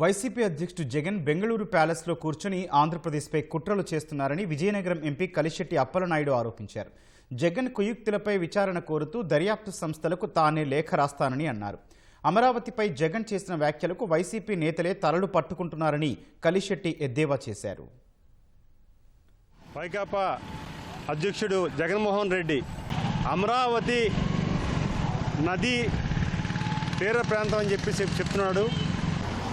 YCP అధ్యక్షుడు జగన్ బెంగళూరు ప్యాలెస్లో కూర్చొని ఆంధ్రప్రదేశ్పై కుట్రలు చేస్తున్నారని విజయనగరం ఎంపీ కలిశెట్టి అప్పలనాయుడు ఆరోపించారు. జగన్ కుయుక్తులపై విచారణ కోరుతూ దర్యాప్తు సంస్థలకు తానే లేఖ రాస్తానని అన్నారు. అమరావతిపై జగన్ చేసిన వ్యాఖ్యలకు వైసీపీ నేతలే తలలు పట్టుకుంటున్నారని కలిశెట్టి ఎద్దేవా చేశారు. వైకాపా అధ్యక్షుడు జగన్మోహన్ రెడ్డి అమరావతి నది తీర ప్రాంతం అని చెప్తున్నాడు.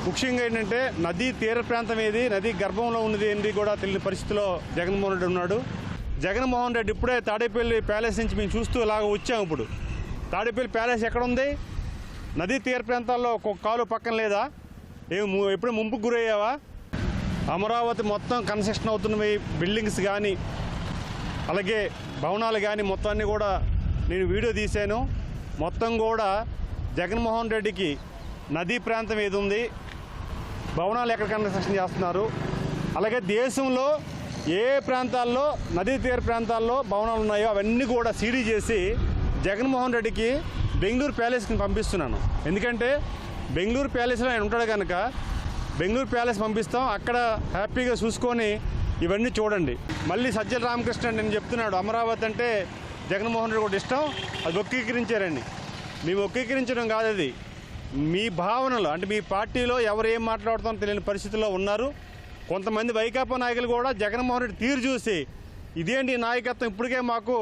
ముఖ్యంగా ఏంటంటే నదీ తీర ప్రాంతం ఏది, నది గర్భంలో ఉన్నది ఏంటి కూడా తెలియని పరిస్థితిలో జగన్మోహన్ రెడ్డి ఉన్నాడు. జగన్మోహన్ రెడ్డి ఇప్పుడే తాడేపల్లి ప్యాలెస్ నుంచి మేము చూస్తూ ఇలాగ వచ్చాము. ఇప్పుడు తాడేపల్లి ప్యాలెస్ ఎక్కడ ఉంది? నదీ తీర ప్రాంతాల్లో ఒక కాలు పక్కన లేదా? ఎప్పుడు ముంపుకు గురయ్యావా? అమరావతి మొత్తం కన్స్ట్రక్షన్ అవుతున్నవి బిల్డింగ్స్ కానీ అలాగే భవనాలు కానీ మొత్తం అన్నీ కూడా నేను వీడియో తీశాను. మొత్తం కూడా జగన్మోహన్ రెడ్డికి నదీ ప్రాంతం ఏది ఉంది, భవనాలు ఎక్కడ కన్స్ట్రక్షన్ చేస్తున్నారు, అలాగే దేశంలో ఏ ప్రాంతాల్లో నదీ తీర ప్రాంతాల్లో భవనాలు ఉన్నాయో అవన్నీ కూడా సీడీ చేసి జగన్మోహన్ రెడ్డికి బెంగళూరు ప్యాలెస్కి పంపిస్తున్నాను. ఎందుకంటే బెంగళూరు ప్యాలెస్లో ఆయన ఉంటాడు కనుక బెంగళూరు ప్యాలెస్ పంపిస్తాం. అక్కడ హ్యాపీగా చూసుకొని ఇవన్నీ చూడండి. మళ్ళీ సజ్జల రామకృష్ణ నేను చెప్తున్నాడు అమరావతి అంటే జగన్మోహన్ రెడ్డి కూడా ఇష్టం, అది వక్రీకరించారండి. మేము వక్రీకరించడం కాదు, అది మీ భావనలు. అంటే మీ పార్టీలో ఎవరు ఏం మాట్లాడుతామో తెలియని పరిస్థితుల్లో ఉన్నారు. కొంతమంది వైకాపా నాయకులు కూడా జగన్మోహన్ రెడ్డి తీరు చూసి ఇదేంటి నాయకత్వం, ఇప్పటికే మాకు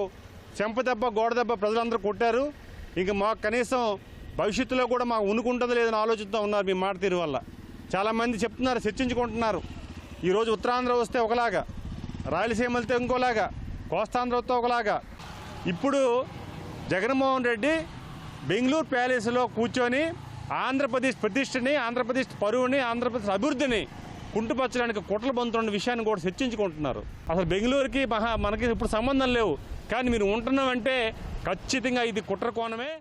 చెంపదెబ్బ గోడదెబ్బ ప్రజలందరూ కొట్టారు, ఇంకా మాకు కనీసం భవిష్యత్తులో కూడా మాకు ఉనుకుంటుందో లేదని ఆలోచిస్తూ ఉన్నారు మీ మాట తీరు వల్ల. చాలామంది చెప్తున్నారు, చర్చించుకుంటున్నారు. ఈరోజు ఉత్తరాంధ్ర వస్తే ఒకలాగా, రాయలసీమ వెళ్తే ఇంకోలాగా, కోస్తాంధ్ర వస్తే ఒకలాగా. ఇప్పుడు జగన్మోహన్ రెడ్డి బెంగళూరు ప్యాలెస్లో కూర్చొని ఆంధ్రప్రదేశ్ ప్రతిష్టని, ఆంధ్రప్రదేశ్ పరువుని, ఆంధ్రప్రదేశ్ అభివృద్ధిని కుంటుపరచడానికి కుట్రలు బంతున్న విషయాన్ని కూడా చర్చించుకుంటున్నారు. అసలు బెంగళూరుకి మనకి ఇప్పుడు సంబంధం లేవు, కానీ మీరు ఉంటున్నామంటే ఖచ్చితంగా ఇది కుట్ర కోణమే.